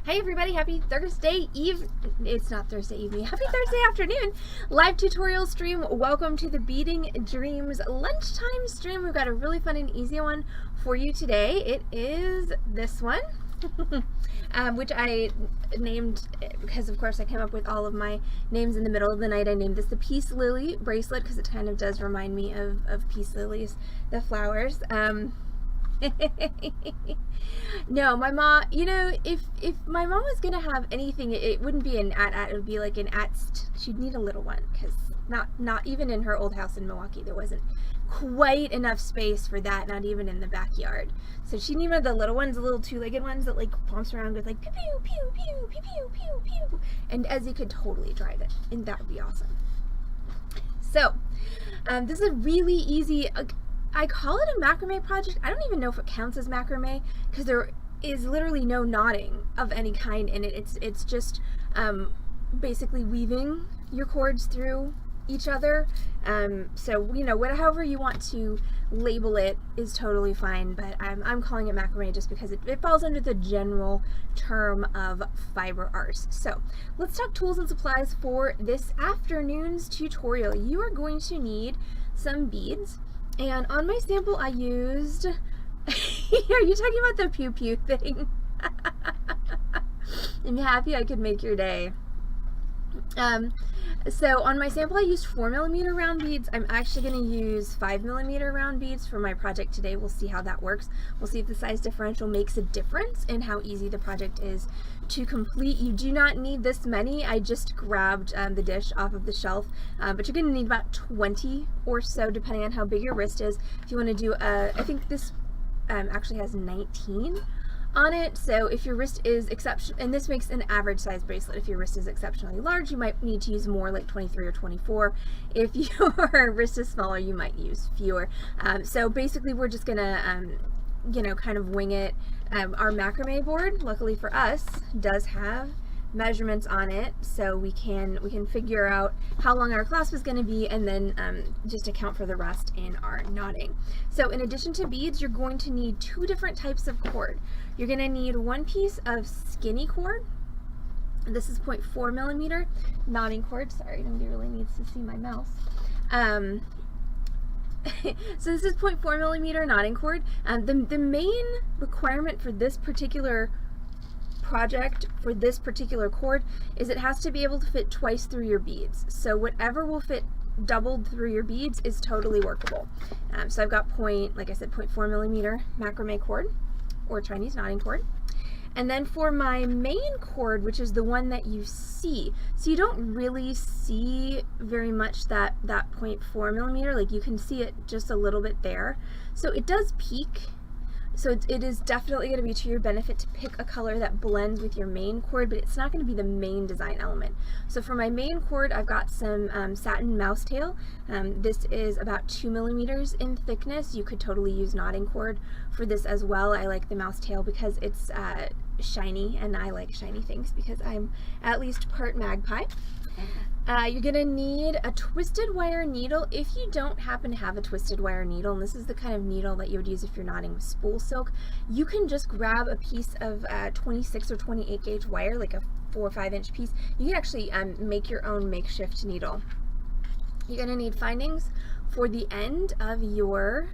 Hey everybody, happy Thursday Eve. It's not Thursday evening. Happy Thursday afternoon. Live tutorial stream. Welcome to the Beading Dreams lunchtime stream. We've got a really fun and easy one for you today. It is this one, which I named because of course I came up with all of my names in the middle of the night. I named this the Peace Lily bracelet because it kind of does remind me of peace lilies, the flowers. No, my mom, you know, if my mom was gonna have anything, it wouldn't be an at, it would be like an atst. She'd need a little one, because not even in her old house in Milwaukee, there wasn't quite enough space for that, not even in the backyard. So she needed one of the little ones, the little two-legged ones that like bounce around with like pew pew pew pew pew pew pew pew, and Ezzy could totally drive it, and that would be awesome. So this is a really easy, I call it a macrame project. I don't even know if it counts as macrame because there is literally no knotting of any kind in it. It's just basically weaving your cords through each other. So, you know, however you want to label it is totally fine, but I'm calling it macrame just because it falls under the general term of fiber arts. So let's talk tools and supplies for this afternoon's tutorial. You are going to need some beads. And on my sample I used, are you talking about the pew pew thing? I'm happy I could make your day. So on my sample I used 4mm round beads. I'm actually going to use 5mm round beads for my project today. We'll see how that works. We'll see if the size differential makes a difference in how easy the project is to complete. You do not need this many. I just grabbed the dish off of the shelf, but you're going to need about 20 or so depending on how big your wrist is. If you want to do I think this actually has 19 on it, so if your wrist is exceptional, and this makes an average size bracelet, if your wrist is exceptionally large you might need to use more, like 23 or 24. If your wrist is smaller you might use fewer. So basically we're just gonna you know, kind of wing it. Our macrame board, luckily for us, does have measurements on it, so we can figure out how long our clasp is going to be, and then just account for the rest in our knotting. So in addition to beads, you're going to need two different types of cord. You're going to need one piece of skinny cord. This is 0.4mm knotting cord. Sorry, nobody really needs to see my mouse. So this is 0.4mm knotting cord. The main requirement for this particular project, for this particular cord, is it has to be able to fit twice through your beads. So whatever will fit doubled through your beads is totally workable. So I've got like I said, 0.4mm macrame cord or Chinese knotting cord. And then for my main cord, which is the one that you see, so you don't really see very much that 0.4mm, like you can see it just a little bit there. So it does peak. So it is definitely going to be to your benefit to pick a color that blends with your main cord, but it's not going to be the main design element. So for my main cord, I've got some satin mouse tail. This is about 2mm in thickness. You could totally use knotting cord for this as well. I like the mouse tail because it's shiny, and I like shiny things because I'm at least part magpie. You're going to need a twisted wire needle. If you don't happen to have a twisted wire needle, and this is the kind of needle that you would use if you're knotting with spool silk, you can just grab a piece of 26 or 28 gauge wire, like a 4 or 5 inch piece. You can actually make your own makeshift needle. You're going to need findings for the end of your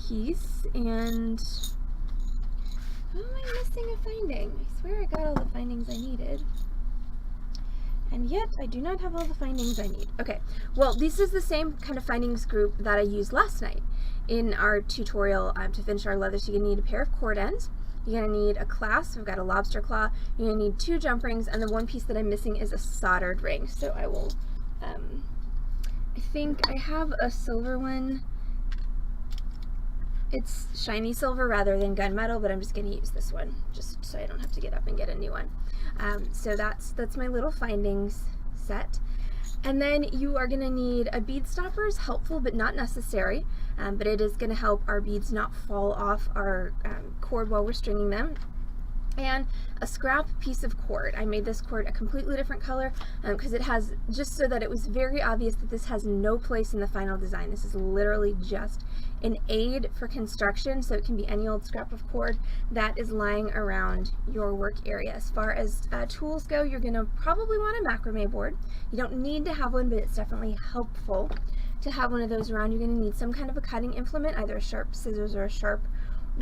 piece, and how am I missing a finding? I swear I got all the findings I needed. And yet, I do not have all the findings I need. Okay, well, this is the same kind of findings group that I used last night in our tutorial to finish our leather. So you're gonna need a pair of cord ends. You're gonna need a clasp. We've got a lobster claw. You're gonna need 2 jump rings, and the one piece that I'm missing is a soldered ring. So I will, I think I have a silver one. It's shiny silver rather than gunmetal, but I'm just gonna use this one just so I don't have to get up and get a new one. So that's my little findings set. And then you are going to need a bead stopper. Is helpful but not necessary, but it is going to help our beads not fall off our cord while we're stringing them. and a scrap piece of cord. I made this cord a completely different color because it has, just so that it was very obvious that this has no place in the final design. This is literally just an aid for construction, so it can be any old scrap of cord that is lying around your work area. As far as tools go, you're going to probably want a macrame board. You don't need to have one, but it's definitely helpful to have one of those around. You're going to need some kind of a cutting implement, either a sharp scissors or a sharp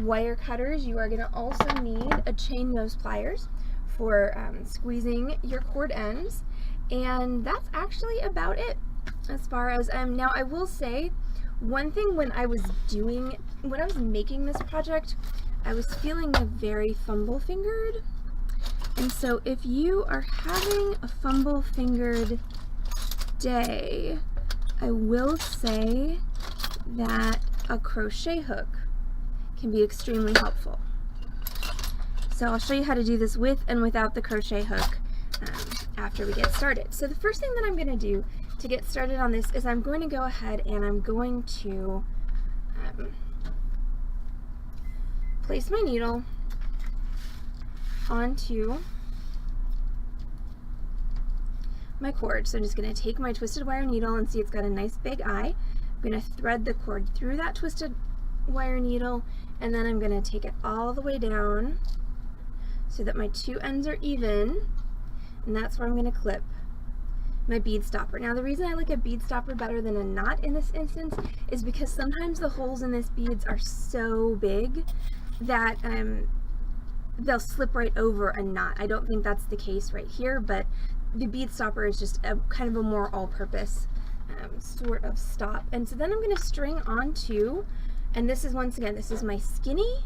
wire cutters. You are going to also need a chain nose pliers for squeezing your cord ends, and that's actually about it as far as now I will say one thing. When I was making this project, I was feeling very fumble fingered, and so if you are having a fumble fingered day, I will say that a crochet hook can be extremely helpful. So I'll show you how to do this with and without the crochet hook after we get started. So the first thing that I'm going to do to get started on this is I'm going to go ahead and I'm going to place my needle onto my cord. So I'm just going to take my twisted wire needle, and see it's got a nice big eye. I'm going to thread the cord through that twisted wire needle, and then I'm going to take it all the way down so that my two ends are even, and that's where I'm going to clip my bead stopper. Now the reason I like a bead stopper better than a knot in this instance is because sometimes the holes in this beads are so big that they'll slip right over a knot. I don't think that's the case right here, but the bead stopper is just a kind of a more all-purpose sort of stop. And so then I'm going to string onto, and this is, once again, this is my skinny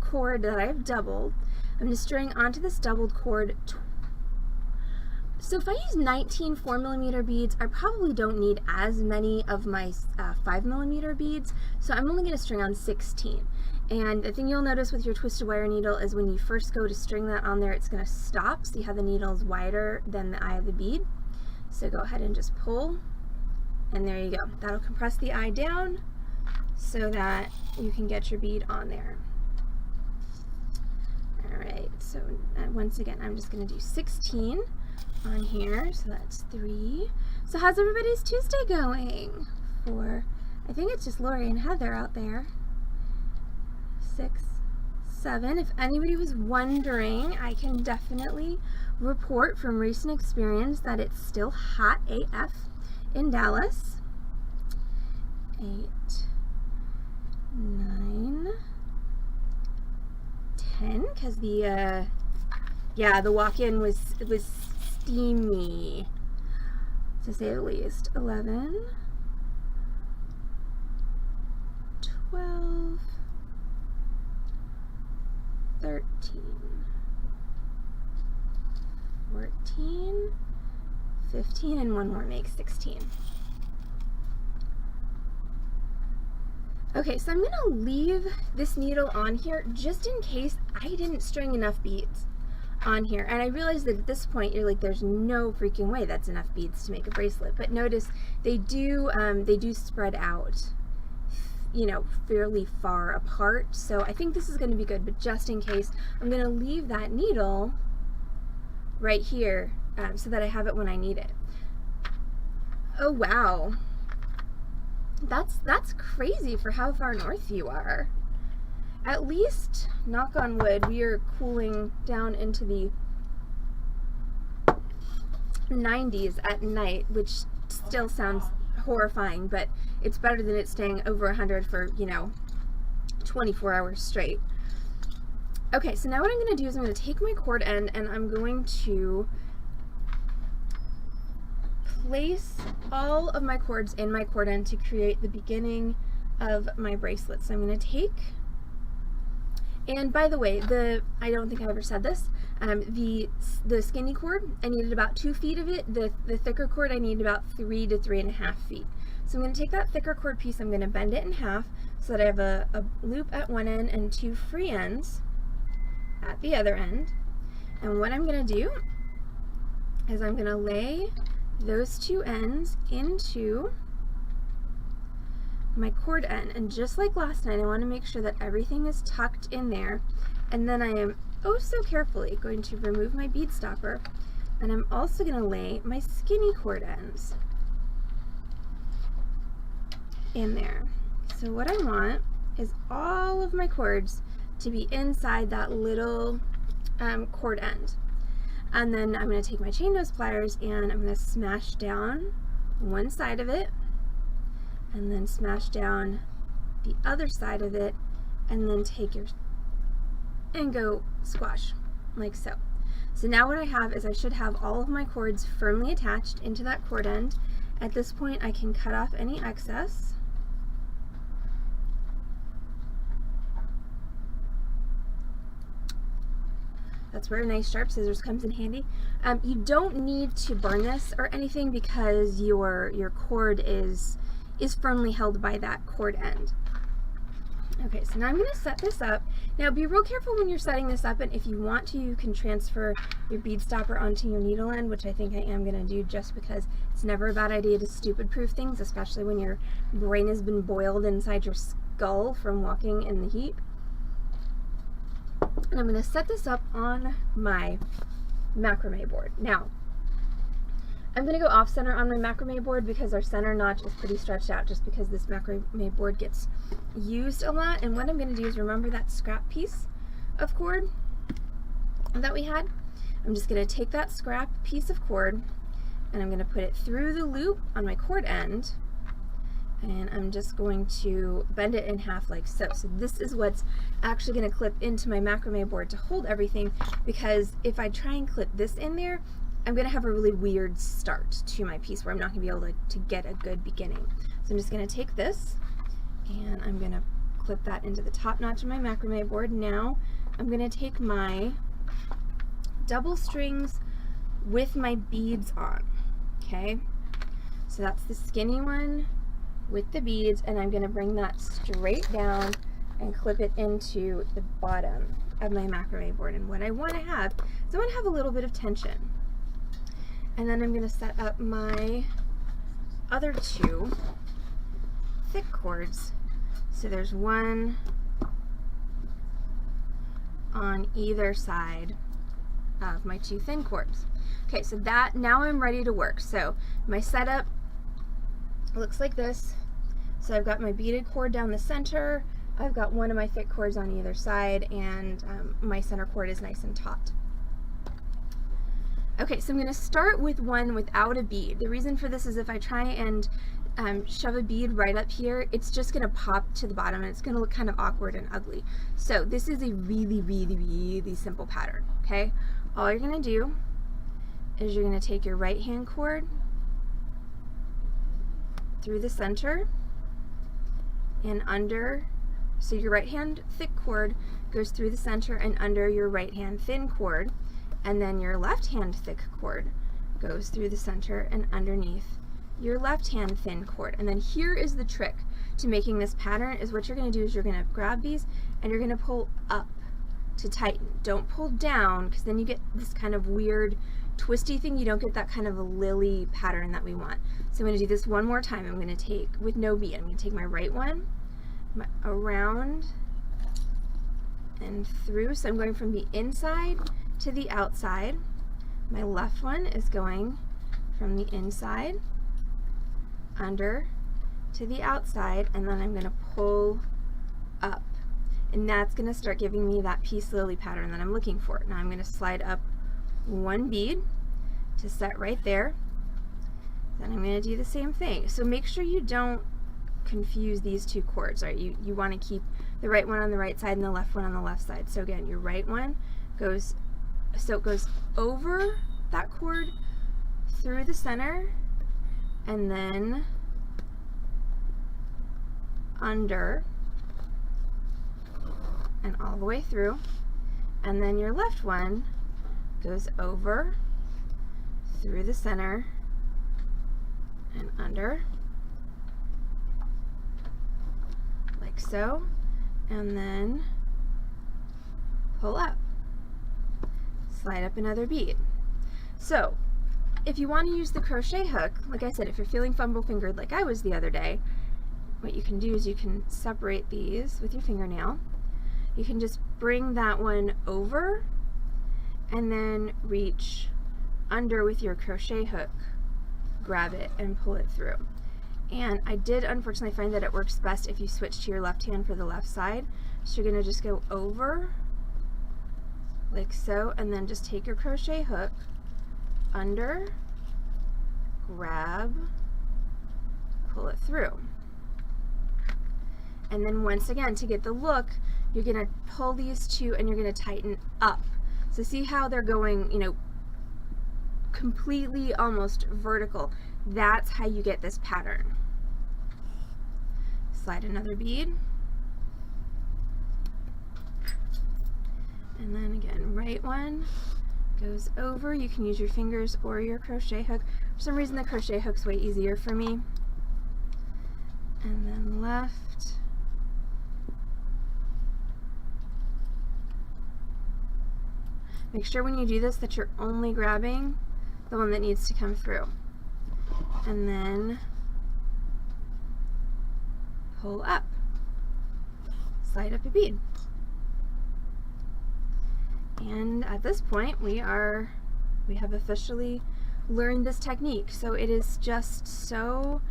cord that I've doubled. I'm going to string onto this doubled cord. So if I use 19 4mm beads, I probably don't need as many of my 5mm beads, so I'm only going to string on 16. And the thing you'll notice with your twisted wire needle is when you first go to string that on there, it's going to stop. See how the needle is wider than the eye of the bead? So go ahead and just pull, and there you go. That'll compress the eye down so that you can get your bead on there. Alright, so once again, I'm just going to do 16 on here, so that's 3. So how's everybody's Tuesday going? 4, I think it's just Lori and Heather out there. 6, 7. If anybody was wondering, I can definitely report from recent experience that it's still hot AF in Dallas. 8, 9, 10, because the walk-in was steamy, to say the least. 11, 12, 13, 14, 15, and one more makes 16. Okay, so I'm going to leave this needle on here just in case I didn't string enough beads on here. And I realize that at this point you're like, there's no freaking way that's enough beads to make a bracelet. But notice they do spread out, you know, fairly far apart. So I think this is going to be good, but just in case, I'm going to leave that needle right here so that I have it when I need it. Oh wow. That's crazy for how far north you are. At least, knock on wood, we are cooling down into the 90s at night, which still sounds horrifying, but it's better than it staying over 100 for, you know, 24 hours straight. Okay, so now what I'm going to do is I'm going to take my cord end and I'm going to place all of my cords in my cord end to create the beginning of my bracelet. So I'm going to take, and by the way, I don't think I ever said this, the skinny cord, I needed about 2 feet of it. The thicker cord, I needed about 3 to 3.5 feet. So I'm going to take that thicker cord piece, I'm going to bend it in half so that I have a loop at one end and 2 free ends at the other end. And what I'm going to do is I'm going to lay those 2 ends into my cord end, and just like last night, I want to make sure that everything is tucked in there, and then I am oh so carefully going to remove my bead stopper, and I'm also going to lay my skinny cord ends in there. So what I want is all of my cords to be inside that little cord end. And then I'm going to take my chain nose pliers and I'm going to smash down one side of it, and then smash down the other side of it, and then take your and go squash like so. So now what I have is I should have all of my cords firmly attached into that cord end. At this point I can cut off any excess. That's where a nice sharp scissors comes in handy. You don't need to burn this or anything because your cord is firmly held by that cord end. Okay, so now I'm going to set this up. Now be real careful when you're setting this up, and if you want to, you can transfer your bead stopper onto your needle end, which I think I am going to do just because it's never a bad idea to stupid proof things, especially when your brain has been boiled inside your skull from walking in the heat. And I'm going to set this up on my macrame board. Now, I'm going to go off center on my macrame board because our center notch is pretty stretched out just because this macrame board gets used a lot. And what I'm going to do is remember that scrap piece of cord that we had. I'm just going to take that scrap piece of cord and I'm going to put it through the loop on my cord end, and I'm just going to bend it in half like so. So this is what's actually going to clip into my macrame board to hold everything, because if I try and clip this in there, I'm going to have a really weird start to my piece where I'm not going to be able to get a good beginning. So I'm just going to take this and I'm going to clip that into the top notch of my macrame board. Now I'm going to take my double strings with my beads on. Okay, so that's the skinny one with the beads, and I'm going to bring that straight down and clip it into the bottom of my macrame board. And what I want to have is I want to have a little bit of tension. And then I'm going to set up my other two thick cords. So there's one on either side of my two thin cords. Okay, so that, now I'm ready to work. So my setup looks like this. So I've got my beaded cord down the center, I've got one of my thick cords on either side, and my center cord is nice and taut. Okay, so I'm going to start with one without a bead. The reason for this is if I try and shove a bead right up here, it's just going to pop to the bottom and it's going to look kind of awkward and ugly. So this is a really, really, really simple pattern, okay? All you're going to do is you're going to take your right hand cord through the center and under, so your right hand thick cord goes through the center and under your right hand thin cord, and then your left hand thick cord goes through the center and underneath your left hand thin cord. And then here is the trick to making this pattern, is what you're going to do is you're going to grab these and you're going to pull up to tighten. Don't pull down, because then you get this kind of weird twisty thing. You don't get that kind of a lily pattern that we want. So I'm going to do this one more time. I'm going to take, with no bead, I'm going to take my right one, around and through. So I'm going from the inside to the outside. My left one is going from the inside, under, to the outside, and then I'm going to pull up. And that's going to start giving me that peace lily pattern that I'm looking for. Now I'm going to slide up one bead to set right there. Then I'm going to do the same thing. So make sure you don't confuse these two cords, right? You want to keep the right one on the right side and the left one on the left side. So again, your right one goes, so it goes over that cord, through the center, and then under and all the way through. And then your left one goes over, through the center, and under, like so, and then pull up. Slide up another bead. So if you want to use the crochet hook, like I said, if you're feeling fumble fingered like I was the other day, what you can do is you can separate these with your fingernail. You can just bring that one over and then reach under with your crochet hook, grab it, and pull it through. And I did unfortunately find that it works best if you switch to your left hand for the left side. So you're going to just go over like so, and then just take your crochet hook under, grab, pull it through. And then once again, to get the look, you're going to pull these two and you're going to tighten up. So see how they're going, you know, completely almost vertical. That's how you get this pattern. Slide another bead. And then again, right one goes over. You can use your fingers or your crochet hook. For some reason the crochet hook's way easier for me. And then left. Make sure when you do this that you're only grabbing the one that needs to come through. And then pull up. Slide up a bead. And at this point we have officially learned this technique. So it is just so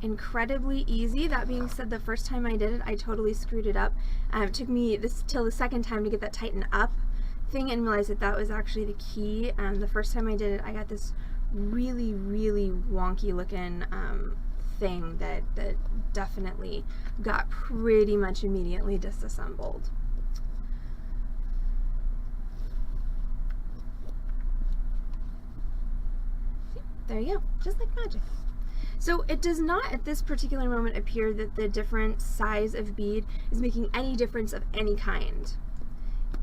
incredibly easy. That being said, the first time I did it, I totally screwed it up. It took me till the second time to get that tighten up thing and realize that that was actually the key. The first time I did it, I got this really, really wonky looking thing that definitely got pretty much immediately disassembled. There you go, just like magic. So it does not at this particular moment appear that the different size of bead is making any difference of any kind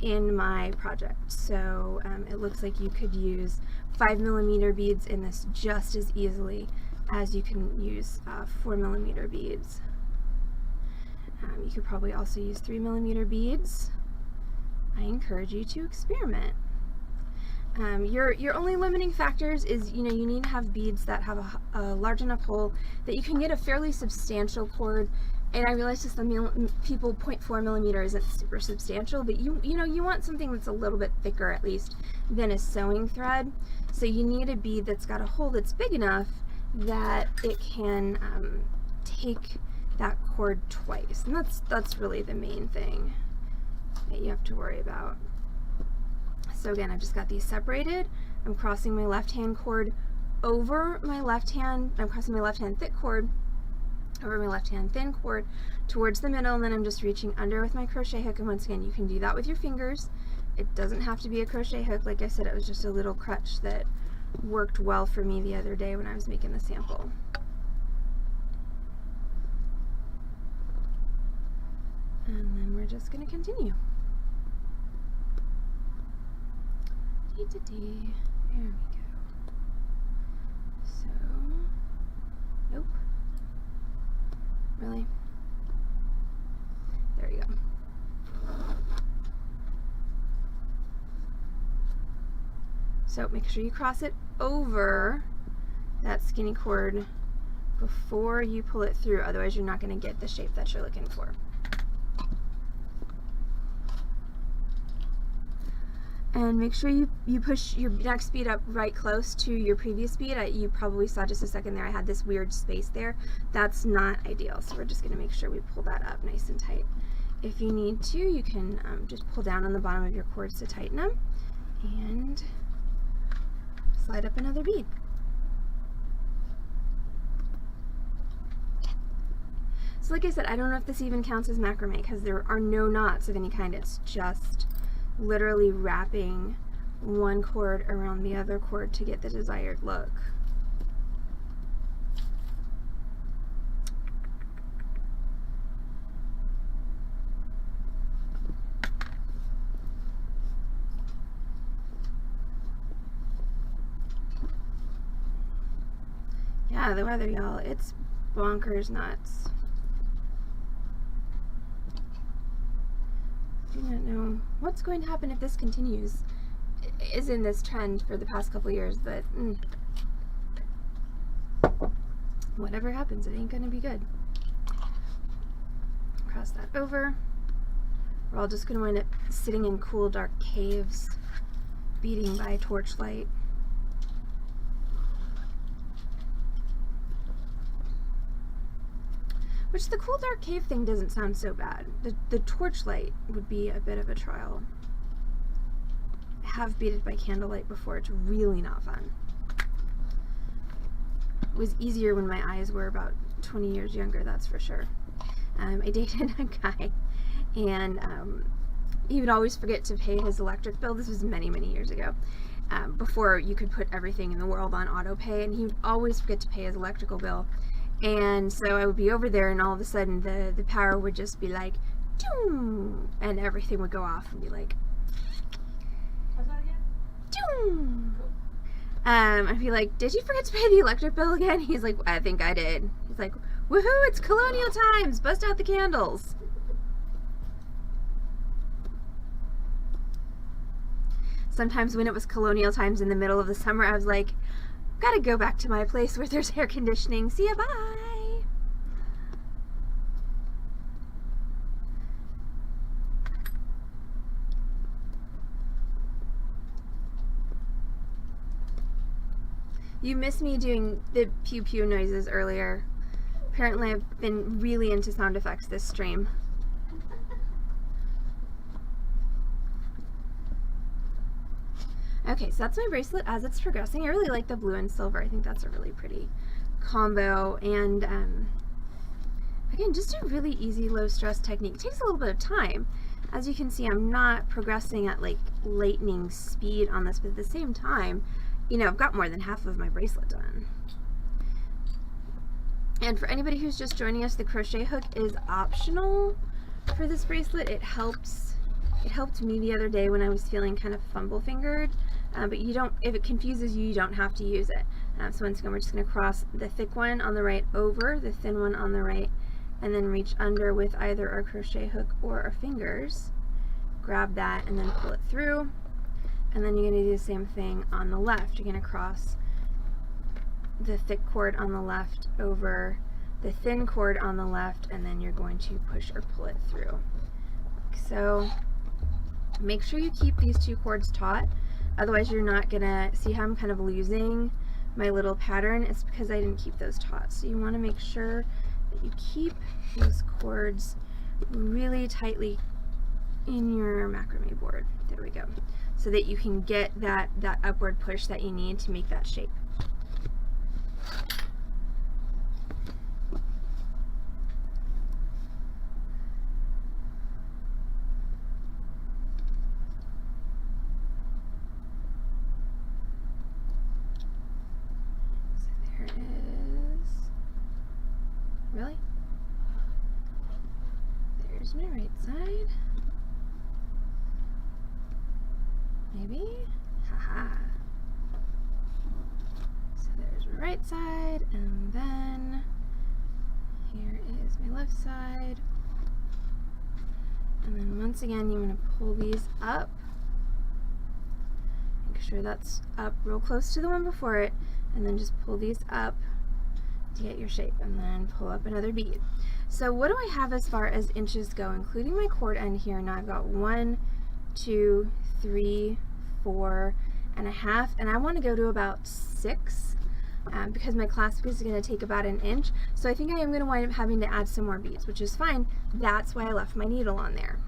in my project. So it looks like you could use 5mm beads in this just as easily as you can use 4mm beads. You could probably also use 3mm beads. I encourage you to experiment. Your only limiting factors is, you know, you need to have beads that have a large enough hole that you can get a fairly substantial cord. And I realize to some people 0.4mm isn't super substantial, but you know you want something that's a little bit thicker at least than a sewing thread. So you need a bead that's got a hole that's big enough that it can take that cord twice, and that's really the main thing that you have to worry about. So again, I've just got these separated. I'm crossing my left hand cord over my left hand. I'm crossing my left hand thick cord over my left hand thin cord towards the middle, and then I'm just reaching under with my crochet hook. And once again, you can do that with your fingers. It doesn't have to be a crochet hook. Like I said, it was just a little crutch that worked well for me the other day when I was making the sample. And then we're just going to continue. There we go. So, nope. Really? There you go. So make sure you cross it over that skinny cord before you pull it through, otherwise you're not going to get the shape that you're looking for. And make sure you push your next bead up right close to your previous bead. You probably saw just a second there, I had this weird space there. That's not ideal, so we're just going to make sure we pull that up nice and tight. If you need to, you can just pull down on the bottom of your cords to tighten them, and slide up another bead. So like I said, I don't know if this even counts as macrame because there are no knots of any kind. It's just literally wrapping one cord around the other cord to get the desired look. Yeah, the weather, y'all, it's bonkers nuts. I do not know what's going to happen if this continues. Is in this trend for the past couple years, but whatever happens, it ain't gonna be good. Cross that over. We're all just gonna wind up sitting in cool, dark caves Beading by Torchlight. Which the Cool Dark Cave thing doesn't sound so bad. The Torchlight would be a bit of a trial. I have beaded by candlelight before. It's really not fun. It was easier when my eyes were about 20 years younger, that's for sure. I dated a guy, and he would always forget to pay his electric bill. This was many, many years ago, before you could put everything in the world on auto pay, and he would always forget to pay his electrical bill. And so I would be over there, and all of a sudden the power would just be like, doom, and everything would go off and be like, how's that again? doom. Cool. I'd be like, did you forget to pay the electric bill again? He's like, I think I did. He's like, woohoo, it's colonial times, bust out the candles. Sometimes when it was colonial times in the middle of the summer, I was like, gotta go back to my place where there's air conditioning. See ya, bye. You missed me doing the pew pew noises earlier. Apparently I've been really into sound effects this stream. Okay, so that's my bracelet as it's progressing. I really like the blue and silver. I think that's a really pretty combo. And again, just a really easy low stress technique. It takes a little bit of time. As you can see, I'm not progressing at like lightning speed on this, but at the same time, you know, I've got more than half of my bracelet done. And for anybody who's just joining us, the crochet hook is optional for this bracelet. It helped me the other day when I was feeling kind of fumble fingered, but you don't, if it confuses you, you don't have to use it. So once again, we're just going to cross the thick one on the right over the thin one on the right, and then reach under with either our crochet hook or our fingers. Grab that and then pull it through. And then you're going to do the same thing on the left. You're going to cross the thick cord on the left over the thin cord on the left, and then you're going to push or pull it through. Like so. Make sure you keep these two cords taut, otherwise you're not going to see how I'm kind of losing my little pattern. It's because I didn't keep those taut. So you want to make sure that you keep these cords really tightly in your macrame board. There we go. So that you can get that upward push that you need to make that shape. So there it is. Really? There's my right side. Maybe? Haha. So there's my right side, and then here is my left side. And then once again, you want to pull these up. Make sure that's up real close to the one before it, and then just pull these up to get your shape, and then pull up another bead. So what do I have as far as inches go, including my cord end here? Now I've got 1, 2, 3, 4.5, and I want to go to about 6 because my clasp piece is going to take about 1 inch. So I think I am going to wind up having to add some more beads, which is fine. That's why I left my needle on there.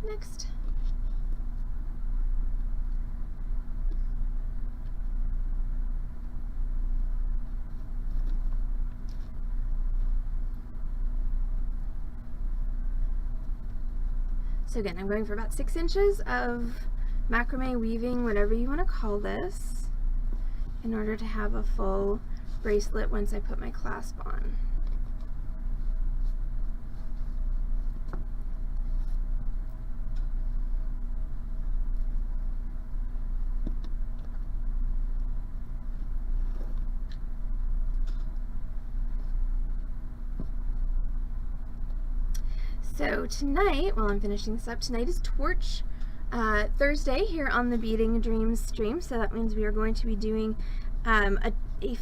Next. So again, I'm going for about 6 inches of macrame weaving, whatever you want to call this, in order to have a full bracelet once I put my clasp on. So tonight, while I'm finishing this up, tonight is Torch Thursday here on the Beading Dreams stream. So that means we are going to be doing a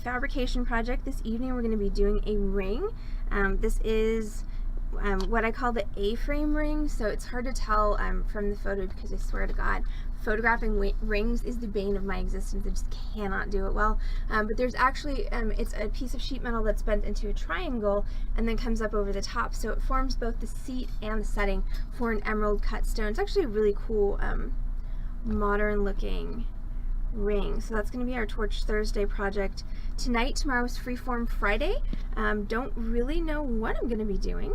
fabrication project this evening. We're going to be doing a ring. This is what I call the A-frame ring. So it's hard to tell from the photo because I swear to God, photographing rings is the bane of my existence. I just cannot do it well. But there's actually, it's a piece of sheet metal that's bent into a triangle and then comes up over the top. So it forms both the seat and the setting for an emerald cut stone. It's actually a really cool, modern looking ring. So that's going to be our Torch Thursday project tonight. Tomorrow is Freeform Friday. Don't really know what I'm going to be doing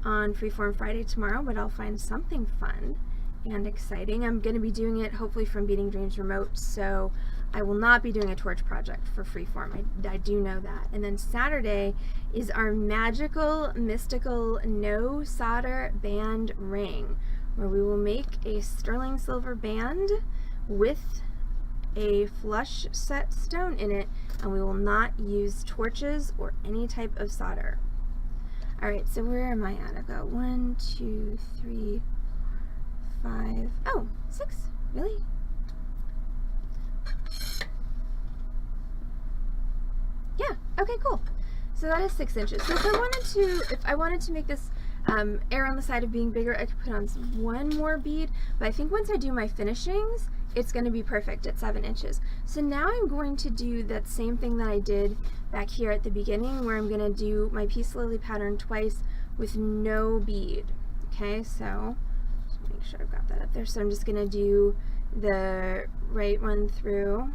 on Freeform Friday tomorrow, but I'll find something fun and exciting. I'm going to be doing it hopefully from Beading Dreams remote, so I will not be doing a torch project for Freeform. I do know that. And then Saturday is our magical, mystical, no solder band ring, where we will make a sterling silver band with a flush set stone in it, and we will not use torches or any type of solder. Alright, so where am I at? I've got 1, 2, 3, 5, oh, 6, really? Yeah, okay, cool. So that is 6 inches. So if I wanted to make this err on the side of being bigger, I could put on one more bead, but I think once I do my finishings, it's going to be perfect at 7 inches. So now I'm going to do that same thing that I did back here at the beginning, where I'm going to do my Peace Lily pattern twice with no bead. Okay, so just make sure I've got that up there. So I'm just going to do the right one through,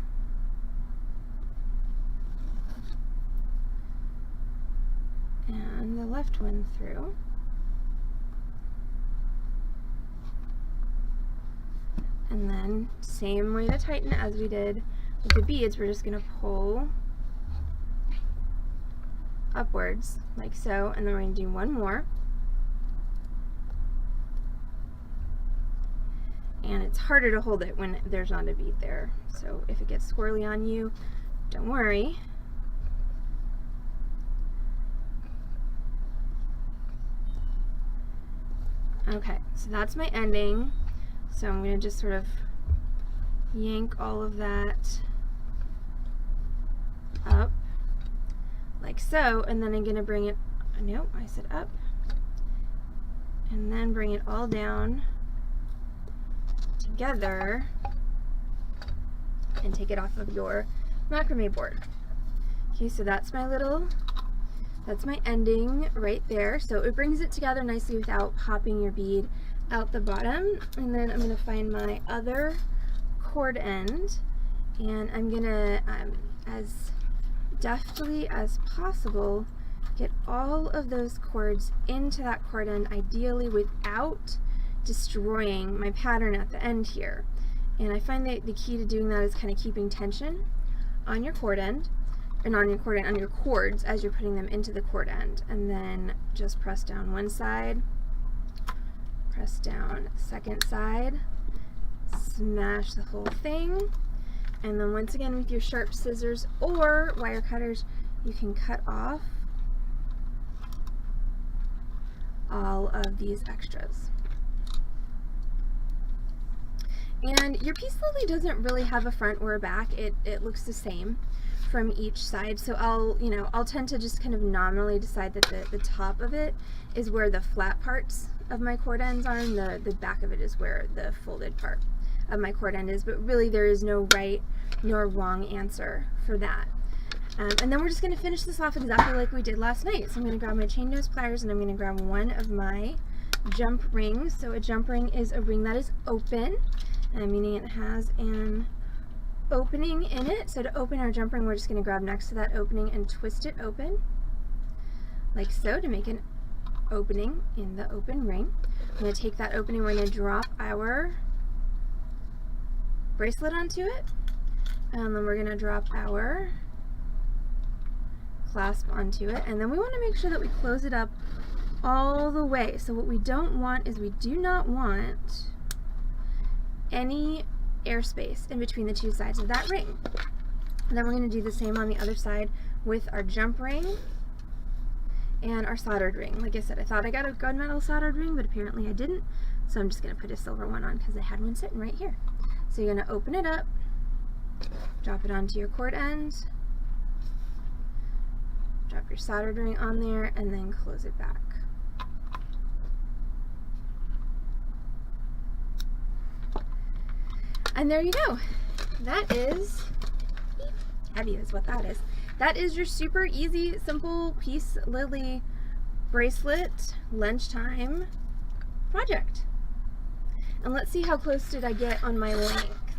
and the left one through. And then same way to tighten as we did with the beads, we're just going to pull upwards like so, and then we're going to do one more. And it's harder to hold it when there's not a bead there. So if it gets squirrely on you, don't worry. Okay, so that's my ending. So I'm going to just sort of yank all of that up like so, and then I'm going to bring it, no, I said up, and then bring it all down together and take it off of your macrame board. Okay, so that's my ending right there. So it brings it together nicely without popping your bead out the bottom. And then I'm going to find my other cord end, and I'm going to, as deftly as possible, get all of those cords into that cord end, ideally without destroying my pattern at the end here. And I find that the key to doing that is kind of keeping tension on your cord end, and on your cord end, on your cords as you're putting them into the cord end. And then just press down one side, press down second side, smash the whole thing, and then once again with your sharp scissors or wire cutters, you can cut off all of these extras. And your Peace Lily doesn't really have a front or a back. It looks the same from each side. So I'll tend to just kind of nominally decide that the top of it is where the flat parts of my cord ends are, and the back of it is where the folded part of my cord end is. But really there is no right nor wrong answer for that. And then we're just going to finish this off exactly like we did last night. So I'm going to grab my chain nose pliers, and I'm going to grab one of my jump rings. So a jump ring is a ring that is open, meaning it has an opening in it. So to open our jump ring, we're just going to grab next to that opening and twist it open like so to make an opening in the open ring. I'm going to take that opening, we're going to drop our bracelet onto it, and then we're going to drop our clasp onto it, and then we want to make sure that we close it up all the way. So what we don't want is we do not want any airspace in between the two sides of that ring. And then we're going to do the same on the other side with our jump ring and our soldered ring. Like I said, I thought I got a gunmetal soldered ring, but apparently I didn't. So I'm just gonna put a silver one on because I had one sitting right here. So you're gonna open it up, drop it onto your cord end, drop your soldered ring on there, and then close it back. And there you go. That is, heavy is what that is. That is your super easy, simple Peace Lily bracelet lunchtime project. And let's see how close did I get on my length.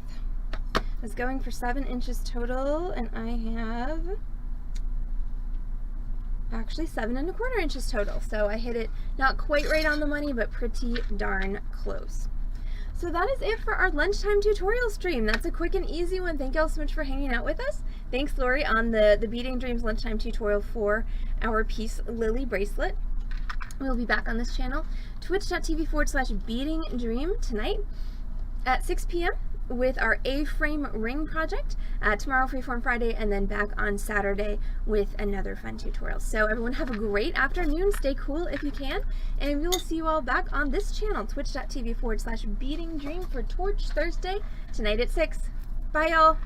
I was going for 7 inches total, and I have actually 7¼ inches total. So I hit it not quite right on the money, but pretty darn close. So that is it for our lunchtime tutorial stream. That's a quick and easy one. Thank you all so much for hanging out with us. Thanks, Lori, on the Beading Dreams lunchtime tutorial for our Peace Lily bracelet. We'll be back on this channel, twitch.tv/beadingdream tonight at 6 p.m. with our A-frame ring project. Tomorrow, Freeform Friday, and then back on Saturday with another fun tutorial. So everyone have a great afternoon. Stay cool if you can. And we will see you all back on this channel, twitch.tv/beadingdream for Torch Thursday tonight at 6. Bye, y'all.